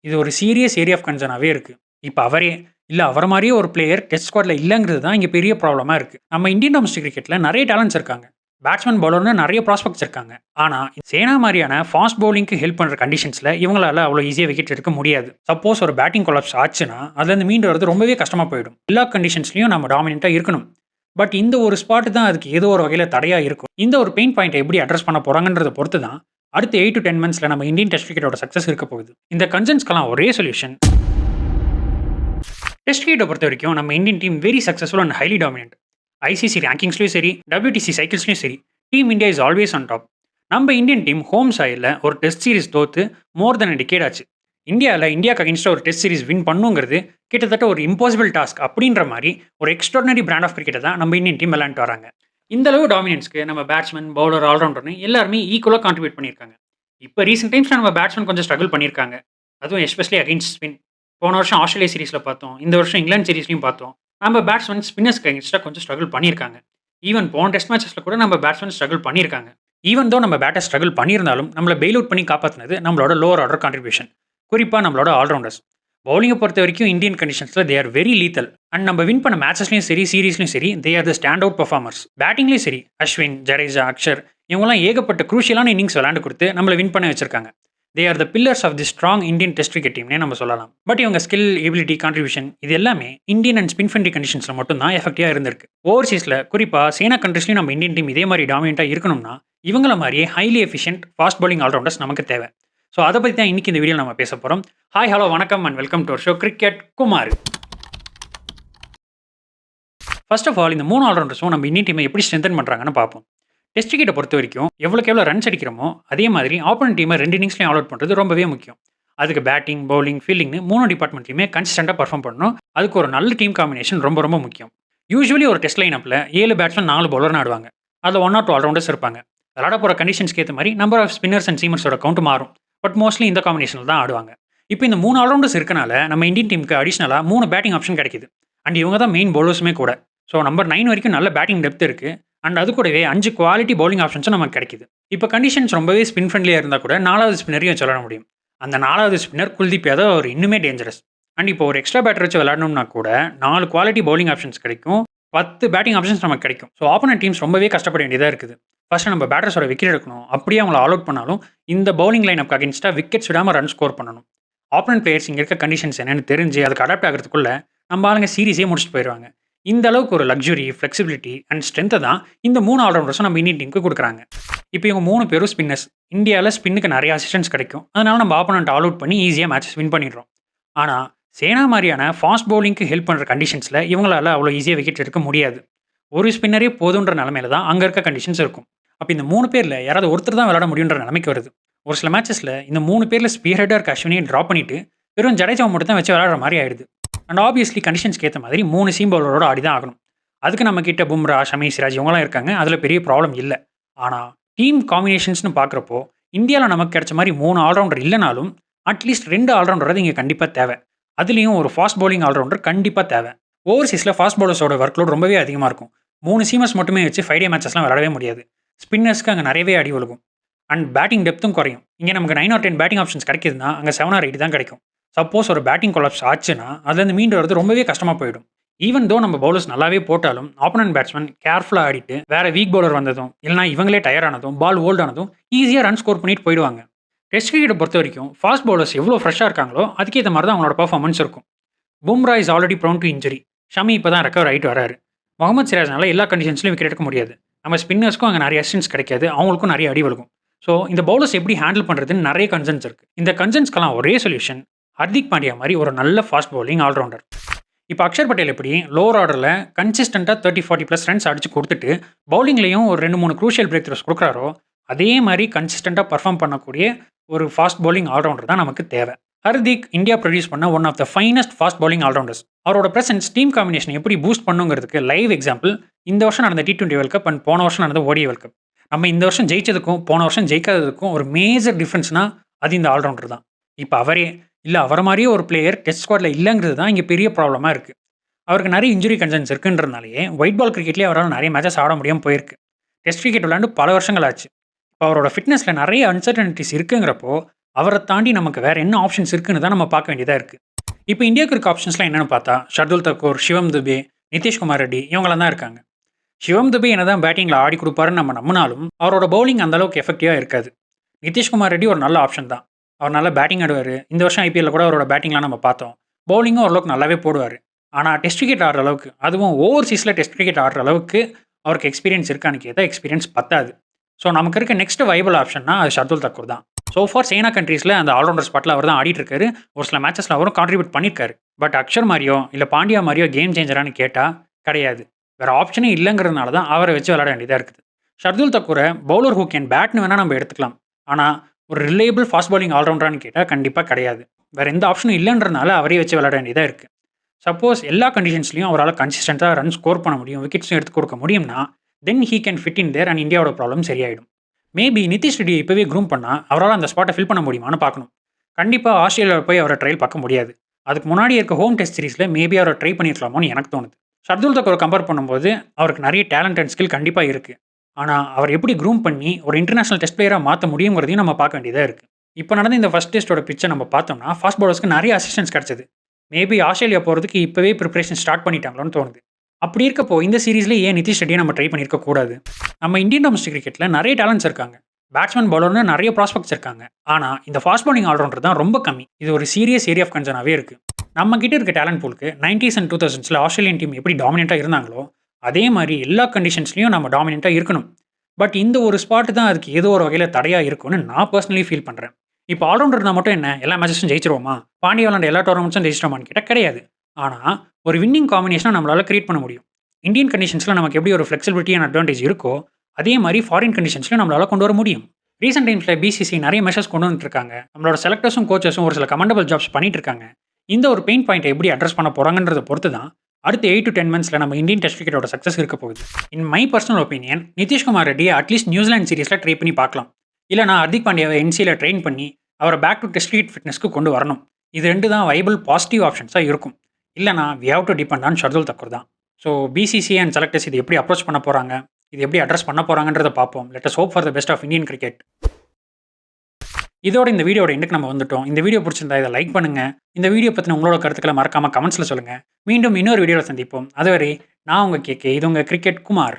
இது ஒரு serious area of கன்சர்னாவே இருக்கு. இப்ப அவரே, இல்ல அவர மாரியே ஒரு பிளேயர் டெஸ்ட் ஸ்குவாட்ல இல்லங்கிறது தான் இங்க பெரிய ப்ராப்ளமா இருக்கு. நம்ம இந்தியன் டொமஸ்டிக் கிரிக்கெட்ல நெறைய டேலண்ட்ஸ் இருக்காங்க. பேட்ஸ்மேன், பவுலர்னு நெறைய ப்ராஸ்பெக்ட்ஸ் இருக்காங்க. ஆனா, சேனா மாரியான ஃபாஸ்ட் பவுலிங்க்கு ஹெல்ப் பண்ற கண்டிஷன்ஸ்ல இவங்களால அவ்வளோ ஈஸியா விக்கெட் எடுக்க முடியாது. சப்போஸ் ஒரு பேட்டிங் கொலாப்ஸ் ஆச்சுன்னா, அதுலருந்து மீண்டு வரது ரொம்பவே கஷ்டமா போயிடும். எல்லா கண்டிஷன்ஸ்லயும் நம்ம டாமினன்ட்டா இருக்கணும். பட் இந்த ஒரு ஸ்பாட் தான் அதுக்கு ஏதோ ஒரு வகையில தடையா இருக்கும். இந்த ஒரு பெயின் பாயிண்ட்ட எப்படி அட்ரஸ் பண்ண போறாங்கன்றத பொறுத்து தான், அடுத்த 8 to 10 மந்த்ஸ்ல நம்ம இந்தியன் டெஸ்ட் கிரிக்கெட்டோட சக்சஸ் இருக்க போகுது. இந்த கன்சர்ன்ஸ்க்கெல்லாம் ஒரே சொல்யூஷன். டெஸ்ட் கிரிக்கெட்ட பொறுத்தவரைக்கும் நம்ம Indian team very successful and highly dominant. ICC ரேங்கிங்ஸ்லயும் சரி, WTC சைக்கிள்ஸ்லயும் சரி, team India is always on top. நம்ம இந்தியன் டீம் ஹோம் சாயில்ல ஒரு டெஸ்ட் சீரிஸ் தோத்து மோர் தென் டிகேட் ஆச்சு. இந்தியாக்கு அகைன்ஸ்டா ஒரு டெஸ்ட் சீரிஸ் வின் பண்ணுங்கிறது கிட்டத்தட்ட ஒரு இம்பாசிபிள் டாஸ்க் அப்படின்ற மாதிரி ஒரு எக்ஸ்ட்ராடினரி பிராண்ட் ஆஃப் கிரிக்கெட்டை தான் நம்ம இந்தியன் டீம் விளையாண்டு வராங்க. இந்த அளவு டாமினன்ஸ்க்கு நம்ம பேட்ஸ்மேன், பவுலர், ஆல்ரவுண்டர்னு எல்லாருமே ஈக்குவலாக கான்ட்ரிபியூட் பண்ணியிருக்காங்க. இப்போ ரீசெண்ட் டைம்ஸ்ல நம்ம பேட்ஸ்மேன் கொஞ்சம் ஸ்ட்ரகிள் பண்ணியிருக்காங்க. அதுவும் எஸ்பெஷலி அகைன்ஸ்ட் ஸ்பின். போன வருஷம் ஆஸ்திரேலியா சீரிஸ்ல பார்த்தோம். இந்த வருஷம் இங்கிலாந்து சீரிஸ்லையும் பார்த்தோம். நம்ம பேட்ஸ்மேன் ஸ்பின்னர்ஸ்க்கு அகைன்ஸ்டா கொஞ்சம் ஸ்ட்ரகிள் பண்ணியிருக்காங்க. ஈவன் போன டெஸ்ட் மேட்சஸ்ல கூட நம்ம பேட்ஸ்மேன் ஸ்ட்ரகிள் பண்ணியிருக்காங்க. ஈவன் தோ நம்ம பேட்டர் ஸ்ட்ரகிள் பண்ணியிருந்தாலும் நம்மள பெயில் அவுட் பண்ணி காப்பாற்றினது நம்மளோட லோவர் ஆர்டர் கான்ட்ரிபியூஷன். குறிப்பாக நம்மளோட ஆல்ரவுண்டர்ஸ். பவுலிங்கை பொறுத்த வரைக்கும் இந்தியன் கண்டிஷன்ஸில் they are very lethal. And நம்ம வின் பண்ண மேட்சஸ்லையும் சரி, சீரீஸ்லையும் சரி, they are the stand out performers. பேட்டிங்லேயும் சரி, அஸ்வின், ஜடேஜா, அக்ஷர் இவங்கெல்லாம் ஏகப்பட்ட குரூஷியலான இன்னிங்ஸ் விளையாண்டு கொடுத்து நம்மளை வின் பண்ண வச்சிருக்காங்க. They are the pillars of the strong Indian test cricket டீம்னே நம்ம சொல்லலாம். பட் இவங்க ஸ்கில், எபிலிட்டி, கான்ட்ரிபியூஷன் இது எல்லாமே இந்தியன் அண்ட் ஸ்பின் ஃப்ரெண்ட்லி கண்டிஷன்ஸில் மட்டும் தான் எஃபெக்டிவாக இருந்திருக்கு. ஓவர்சீஸில் குறிப்பாக சேனா கண்ட்ரீஸ்லையும் நம்ம இந்தியன் டீம் இதே மாதிரி டாமினண்ட்டாக இருக்கணும்னா இவங்கள மாதிரியே highly efficient fast bowling all-rounders நமக்கு தேவை. ஸோ அதை பற்றி தான் இன்னைக்கு இந்த வீடியோ நம்ம பேச போகிறோம். ஹாய், ஹலோ, வணக்கம் and welcome to our show cricket Kumar. First of all இந்த 3 ஆல்ரவுண்டர்ஸும் நம்ம இந்தியன் டீமை எப்படி ஸ்ட்ரென்தன் பண்ணுறாங்கன்னு பார்ப்போம். டெஸ்ட் கிரிக்கெட்டை பொறுத்த வரைக்கும் எவ்வளோக்கு எவ்வளோ ரன்ஸ் அடிக்கிறோமோ அதே மாதிரி ஆப்போனன்ட் டீமை 2 இன்னிங்ஸ்லையும் ஆல் அவுட் பண்ணுறது ரொம்பவே முக்கியம். அதுக்கு பேட்டிங், பவுலிங், ஃபீல்டிங்னு 3 டிபார்ட்மெண்ட்லையுமே கன்சிஸ்டண்டாக பர்ஃபார்ம் பண்ணணும். அதுக்கு ஒரு நல்ல டீம் காம்பினேஷன் ரொம்ப ரொம்ப முக்கியம். யூஸ்வலி ஒரு டெஸ்ட் லைனப்பில் 7 பேட்ஸ்மேன் 4 பவுலர்னு ஆடுவாங்க. அதில் 1 or 2 ஆல்ரவுண்டர்ஸ் இருப்பாங்க. விளாட போகிற கண்டிஷன்ஸ்க்கு ஏற்ற மாதிரி நம்பர் ஆஃப் ஸ்பின்னர்ஸ் அண்ட் சீமர்ஸோட கவுண்ட் மாறும். பட் மோஸ்ட்லி இந்த காம்பினேஷனில் தான் ஆடுவாங்க. இப்போ இந்த 3 ஆல்ரவுண்டர்ஸ் இருக்கனால நம்ம இந்தியன் டீமுக்கு அடிஷனலாக 3 பேட்டிங் ஆப்ஷன் கிடைக்குது. அண்ட் இவங்க தான் மெயின் பவுலர்ஸுமே கூட. ஸோ நம்பர் 9 வரைக்கும் நல்ல பேட்டிங் டெப்த் இருக்குது. அண்ட் அது கூடவே 5 குவாலிட்டி பவுலிங் ஆப்ஷன்ஸும் நமக்கு கிடைக்குது. இப்போ கண்டிஷன்ஸ் ரொம்பவே ஸ்பின் ஃப்ரெண்ட்லியாக இருந்தால் கூட 4வது ஸ்பின்னரையும் சொல்ல முடியும். அந்த 4வது ஸ்பின்னர் குல்தீப் யாதவ் அவர் இன்னுமே டேஞ்சரஸ். அண்ட் இப்போ ஒரு எக்ஸ்ட்ரா பேட்டர் வச்சு விளையாடணும்னா கூட 4 குவாலிட்டி பவுலிங் ஆப்ஷன்ஸ் கிடைக்கும், 10 பேட்டிங் ஆப்ஷன்ஸ் நமக்கு கிடைக்கும். ஸோ ஆப்போனன்ட் டீம்ஸ் ரொம்பவே கஷ்டப்பட வேண்டியதாக இருக்குது. ஃபர்ஸ்ட் நம்ம பேட்டர்ஸோட விக்கெட் எடுக்கணும். அப்படியே அவங்கள ஆல் அவுட் பண்ணாலும் இந்த பவுலிங் லைன் அப் அகேன்ஸ்டாக விக்கெட்ஸ் விடாமல் ரன் ஸ்கோர் பண்ணணும். ஆப்போனன்ட் பிளேயர்ஸ் இங்கே இருக்க கண்டிஷன்ஸ் என்னன்னு தெரிஞ்சு அதுக்கு அடாப்ட் ஆகிறதுக்குள்ள நம்ம ஆளுங்க சீரிஸே முடிச்சுட்டு போயிடுவாங்க. இந்த அளவுக்கு ஒரு லக்ஸுரி, ஃப்ளெக்சிபிலிட்டி அண்ட் ஸ்ட்ரென்த்தை தான் இந்த 3 ஆல்ரவுண்டர்ஸும் நம்ம இந்தியன் டீமுக்கு கொடுக்குறாங்க. இப்போ இவங்க 3 பேரும் ஸ்பின்னர்ஸ். இந்தியாவில் ஸ்பின்னுக்கு நிறைய அசிஸ்டன்ஸ் கிடைக்கும். அதனால நம்ம ஆப்போனன்ட் ஆல் அவுட் பண்ணி ஈஸியாக மேட்சஸ் வின் பண்ணிடுறோம். ஆனால் சேனா மாதிரியான ஃபாஸ்ட் பவுலிங்க்கு ஹெல்ப் பண்ணுற கண்டிஷன்ஸில் இவங்களால அவ்வளோ ஈஸியாக விக்கெட் எடுக்க முடியாது. ஒரு ஸ்பின்னரே போதுன்ற நிலமையில தான் அங்கே இருக்க கண்டிஷன்ஸ் இருக்கும். அப்போ இந்த 3 பேரில் யாராவது ஒருத்தர் தான் விளையாட முடியுன்ற நிலைமைக்கு வருது. ஒரு சில மேட்சஸில் இந்த 3 பேரில் ஸ்பியர் ஹெட்டாக இருக்க அஸ்வினியை ட்ராப் பண்ணிட்டு வெறும் ஜடேஜாவை மட்டும் தான் வச்சு விளையாடுற மாதிரி ஆயிடுது. அண்ட் ஆப்வியஸ்லி கண்டிஷன்ஸ்க்கு ஏற்ற மாதிரி 3 சீம் பவுலரோட ஆடி தான் ஆகணும். அதுக்கு நம்ம கிட்ட பும்ரா, ஷமி, சிராஜ் இவங்களாம் இருக்காங்க. அதில் பெரிய ப்ராப்ளம் இல்லை. ஆனால் டீம் காம்பினேஷன்ஸ்னு பார்க்குறப்போ இந்தியாவில் நமக்கு கிடைச்ச மாதிரி 3 ஆல்ரவுண்டர் இல்லைனாலும் அட்லீஸ்ட் 2 ஆல்ரவுண்டர் இங்கே கண்டிப்பாக தேவை. அதுலேயும் ஒரு ஃபாஸ்ட் பவுலிங் ஆல்ரவுண்டர் கண்டிப்பாக தேவை. ஓவர்சீஸில் ஃபாஸ்ட் பவுலர்ஸோட ஒர்க் லோட் ரொம்பவே அதிகமாக இருக்கும். 3 சீமர்ஸ் மட்டுமே வச்சு 5 டே மேட்சஸ்லாம் விளையாடவே முடியாது. ஸ்பின்னர்ஸ்க்கு அங்கே நிறையவே அடி ஒழுகும். அண்ட் பேட்டிங் டெப்த்தும் குறையும். இங்கே நமக்கு 9 or 10 பேட்டிங் ஆப்ஷன்ஸ் கிடைக்குதுன்னா அங்கே 7 or 8 தான் கிடைக்கும். சப்போஸ் ஒரு பேட்டிங் கொலாப்ஸ் ஆச்சுன்னா அதுலேருந்து மீண்டு வரது ரொம்பவே கஷ்டமாக போயிடும். ஈவன் தோ நம்ம பவுலர்ஸ் நல்லாவே போட்டாலும் ஆப்போனன்ட் பேட்ஸ்மேன் கேர்ஃபுல்லாக ஆடிட்டு வேற வீக் பவுலர் வந்ததும் இல்லைனா இவங்களே டயர் ஆனதும் பால் ஓல்ட் ஆனதும் ஈஸியாக ரன் ஸ்கோர் பண்ணிட்டு போயிடுவாங்க. டெஸ்ட் கிரிக்கெட்டை பொறுத்த வரைக்கும் ஃபாஸ்ட் பவுலர்ஸ் எவ்வளோ ஃப்ரெஷ்ஷாக இருக்காங்களோ அதுக்கேற்ற மாதிரி தான் அவங்களோட பர்ஃபார்மன்ஸ் இருக்கும். Bumrah is already prone to injury. Shami இப்போ தான் ரெக்கவர் ஆகிட்டு வராரு. முகமது சிராஜ்னால எல்லா கண்டிஷன்ஸ்லையும் விக்கெட் எடுக்க முடியாது. நம்ம ஸ்பின்னர்ஸ்க்கும் அங்கே நிறைய அசிஸ்டன்ஸ் கிடைக்காது, அவங்களுக்கும் நிறைய அடி வழுகும். ஸோ இந்த பவுலர்ஸ் எப்படி ஹேண்டில் பண்ணுறதுன்னு நிறைய கன்சர்ன்ஸ் இருக்குது. இந்த கன்சர்ன்ஸ்க்கெல்லாம் ஒரே சொல்யூஷன் ஹர்திக் பாண்டியா மாதிரி ஒரு நல்ல ஃபாஸ்ட் பவுலிங் ஆல்ரவுண்டர். இப்போ அக்ஷர் பட்டேல் எப்படி லோவர் ஆர்டரில் கன்சிஸ்டண்ட்டாக 30-40+ ரன்ஸ் அடிச்சு கொடுத்துட்டு பவுலிங்லேயும் ஒரு 2-3 க்ரூஷியல் பிரேக் த்ரோஸ் கொடுக்குறாரோ அதே மாதிரி கன்சிஸ்டண்ட்டாக பர்ஃபார்ம் பண்ணக்கூடிய ஒரு ஃபாஸ்ட் பவுலிங் ஆல்ரவுண்டர் தான் நமக்கு தேவை. ஹர்திக் இந்தியா ப்ரொடியூஸ் பண்ண one of the finest fast bowling allrounders. அவரோட பிரசன்ஸ் டீம் காம்பினேஷன் எப்படி பூஸ்ட் பண்ணுங்கிறதுக்கு லைவ் எக்ஸாம்பிள் இந்த வருஷம் நடந்த T20 வேர்ல்ட் கப் அண்ட் போன வருஷம் நடந்த ODI வேர்ல்ட் கப். நம்ம இந்த வருஷம் ஜெயிச்சதுக்கும் போன வருஷம் ஜெயிக்காததுக்கும் ஒரு மேஜர் டிஃப்ரென்ஸ்னா அது இந்த ஆல்ரவுண்டர் தான். இப்போ அவரே, இல்லை அவரை மாதிரியே ஒரு பிளேயர் டெஸ்ட் ஸ்குவாட்ல இல்லைங்கிறது தான் இங்கே பெரிய ப்ராப்ளமாக இருக்குது. அவருக்கு நிறைய இன்ஜுரி கன்சர்ன்ஸ் இருக்குன்றதுனாலேயே ஒயிட் பால் கிரிக்கெட்லேயே அவரால் நிறைய மேட்சஸ் ஆட முடியாமல் போயிருக்கு. டெஸ்ட் கிரிக்கெட் விளையாண்டு பல வருஷங்கள் ஆச்சு. இப்போ அவரோட ஃபிட்னஸில் நிறைய அன்சர்டனிட்டிஸ் இருக்குங்கிறப்போ அவரை தாண்டி நமக்கு வேற என்ன ஆப்ஷன்ஸ் இருக்குன்னு தான் நம்ம பார்க்க வேண்டியதா இருக்கு. இப்போ இந்தியாவுக்கு இருக்க ஆப்ஷன்ஸ்லாம் என்னன்னு பார்த்தா, ஷர்துல் தக்கூர், சிவம் துபே, நிதிஷ்குமார் ரெட்டி இவங்கலாம் தான் இருக்காங்க. சிவம் துபே என்னதான் பேட்டிங்ல ஆடி குடுப்பாருன்னு நம்ம நம்பினாலும், அவரோட பவுலிங் அந்த அளவுக்கு எஃபெக்டிவா இருக்காது. நிதிஷ்குமார் ரெட்டி ஒரு நல்ல ஆப்ஷன் தான். அவர் நல்லா பேட்டிங் ஆடுவாரு. இந்த வருஷம் ஐபிஎல்ல கூட அவரோட பேட்டிங்லாம் நம்ம பார்த்தோம். பவுலிங்கும் ஓரளவுக்கு நல்லாவே போடுவாரு. ஆனா டெஸ்ட் கிரிக்கெட் ஆடுற அளவுக்கு, அதுவும் ஓவர்சீஸ்ல டெஸ்ட் கிரிக்கெட் ஆடுற அளவுக்கு அவருக்கு எக்ஸ்பீரியன்ஸ் இருக்கான்னு கேட்டா எக்ஸ்பீரியன்ஸ் பத்தாது. ஸோ நமக்கு இருக்க நெக்ஸ்ட் வையபிள் ஆப்ஷன்னா அது ஷர்துல் தக்கூர் தான். ஸோ ஃபார் சைனா கண்ட்ரீஸ்ல அந்த ஆல்ரவுண்டர் ஸ்பாட்ல அவர் தான் ஆடிட்டு இருக்காரு. ஒரு சில மேட்சஸ்ல அவரும் கான்ட்ரிபியூட் பண்ணியிருக்காரு. பட் அக்ஷர் மாரியோ இல்ல பாண்டியா மாரியோ கேம் சேஞ்சரான்னு கேட்டா கிடையாது. வேற ஆப்ஷனே இல்லங்கிறதுனால தான் அவரை வச்சு விளையாட வேண்டியதா இருக்குது. ஷர்துல் தக்கூரை பவுலர் ஹூ கேன் பேட்னு வேணா நம்ம எடுத்துக்கலாம். ஆனா ஒரு ரிலையபிள் ஃபாஸ்ட் பவுலிங் ஆல்ரவுண்டரான்னு கேட்டா கண்டிப்பா கிடையாது. வேற எந்த ஆப்ஷனும் இல்லன்றதுனால அவரே வச்சு விளையாட வேண்டியதா இருக்கு. சப்போஸ் எல்லா கண்டிஷன்ஸ்லயும் அவரால கன்சிஸ்டன்ட்டா ரன் ஸ்கோர் பண்ண முடியும், விக்கெட்ஸும் எடுத்து கொடுக்க முடியும்னா, then he can fit in there and இந்தியாவோட ப்ராப்ளம் சரியாயிடும். மேபி நிதிஷ் ரெட்டியை இப்பவே க்ரூம் பண்ணா, அவரால அந்த ஸ்பாட்ட ஃபில் பண்ண முடியுமான்னு பார்க்கணும். கண்டிப்பா ஆஸ்திரேலியால போய் அவர ட்ரையல் பார்க்க முடியாது. அதுக்கு முன்னாடி இருக்க ஹோம் டெஸ்ட் சீரிஸ்ல மேபி அவர ட்ரை பண்ணியிருக்கலாமோன்னு எனக்கு தோணுது. ஷர்துல் தக்கூர் கம்பேர் பண்ணும்போது அவருக்கு நெறைய டேலண்ட் அண்ட் ஸ்கில் கண்டிப்பா இருக்கு. ஆனா, அவர் எப்படி க்ரூம் பண்ணி ஒரு இன்டர்நேஷனல் டெஸ்ட் பிளேயரா மாத்த முடியுங்கிறதையும் நம்ம பார்க்க வேண்டியதா இருக்கு. இப்ப நடந்த இந்த ஃபர்ஸ்ட் டெஸ்ட்டோட பிட்ச நம்ம பார்த்தோம்னா, ஃபாஸ்ட் பவுலர்ஸ்க்கு நெறைய அசிஸ்டன்ஸ் கிடைச்சது. மேபி ஆஸ்திரேலியா போறதுக்கு இப்பவே பிரிப்பரேஷன் ஸ்டார்ட் பண்ணிட்டாங்களோன்னு தோணுது. அப்படி இருக்கப்போ இந்த சீரிஸ்ல ஏன் நிதிஷ் ரெட்டியை நம்ம ட்ரை பண்ணியிருக்க கூடாது? நம்ம இந்தியன் டொமஸ்டிக் கிரிக்கெட்ல நெறைய டேலண்ட்ஸ் இருக்காங்க. பேட்ஸ்மேன், பவுலர்னு நெறைய ப்ராஸ்பெக்ட்ஸ் இருக்காங்க. ஆனா, இந்த ஃபாஸ்ட் பவுலிங் ஆல்ரவுண்டர் தான் ரொம்ப கம்மி. இது ஒரு சீரியஸ் ஏரியா ஆஃப் கன்சர்னாவே இருக்கு. நம்ம கிட்ட இருக்க டேலண்ட் பூலுக்கு 90s அண்ட் 2000ஸ்ல ஆஸ்திரேலியன் டீம் எப்படி டாமினன்ட்டா இருந்தாங்களோ, அதே மாரி எல்லா கண்டிஷன்ஸ்லயும் நம்ம டாமினன்ட்டா இருக்கணும். பட் இந்த ஒரு ஸ்பாட் தான் அதுக்கு ஏதோ ஒரு வகையில தடையா இருக்கும்னு நான் பெர்சனலி ஃபீல் பண்றேன். இப்போ ஆல்ரவுண்டர் இருந்தா மட்டும் என்ன எல்லா மேட்சஸும் ஜெயிச்சுருவோமா? பாண்டியா விளையாண்ட எல்லா டோர்னமெண்ட்ஸும் ஜெயிச்சிட்டோமான்னு கேட்டா கிடையாது. ஆனா, ஒரு வின்னிங் காம்பினேஷன நம்மளால கிரியேட் பண்ண முடியும். இந்தியன் கண்டிஷன்ஸ்ல நமக்கு எப்படி ஒரு ஃப்ளெக்சிபிலிட்டி அண்ட் அட்வான்டேஜ் இருக்கோ, அதே மாரி ஃபாரின் கண்டிஷன்ஸ்லயும் நம்மளால கொண்டு வர முடியும். ரீசென்ட் டைம்ஸ்ல பிசிசி நெறைய மெஷர்ஸ் கொண்டு வந்துட்டு இருக்காங்க. நம்மளோட செலக்டர்ஸும், கோச்சஸும் ஒரு சில கமெண்டபிள் ஜாப்ஸ் பண்ணிட்டு இருக்காங்க. இந்த ஒரு பெயின் பாயிண்ட்ட எப்படி அட்ரஸ் பண்ண போறாங்கன்றத பொறுத்து தான் அடுத்த 8 to 10 மந்த்ஸ்ல நம்ம இந்தியன் டெஸ்ட் கிரிக்கெட்டோட சக்சஸ் இருக்க போகுது. In my personal opinion, Nitish Kumar ரெட்டியை அட்லீஸ்ட் நியூசிலாந்து சீரிஸ்ல ட்ரை பண்ணி பார்க்கலாம். இல்லனா ஹர்திக் பாண்டியாவை என்சில ட்ரெயின் பண்ணி அவரை பேக் டு டெஸ்ட் கிரிக்கெட் ஃபிட்னஸ்க்கு கொண்டு வரணும். இது 2 தான் வைபிள் பாசிட்டிவ் ஆப்ஷன்ஸா இருக்கும். இல்லனா we have to depend on Shardul Thakur தான். ஸோ பிசிசி அண்ட் செலக்டர்ஸ் இது எப்படி அப்ரோச் பண்ண போறாங்க? இது எப்படி அட்ரஸ் பண்ண போறாங்கன்றத பார்ப்போம். Let us hope for the best of Indian cricket. இதோட இந்த வீடியோட எண்டுக்கு நம்ம வந்துட்டோம். இந்த வீடியோ பிடிச்சிருந்தா இதை லைக் பண்ணுங்க. இந்த வீடியோ பத்தின உங்களோட கருத்துக்களை மறக்காம கமெண்ட்ஸ்ல சொல்லுங்க. மீண்டும் இன்னொரு வீடியோல சந்திப்போம். அதுவரை நான் உங்க கேகே. இது உங்க கிரிக்கெட் குமார்.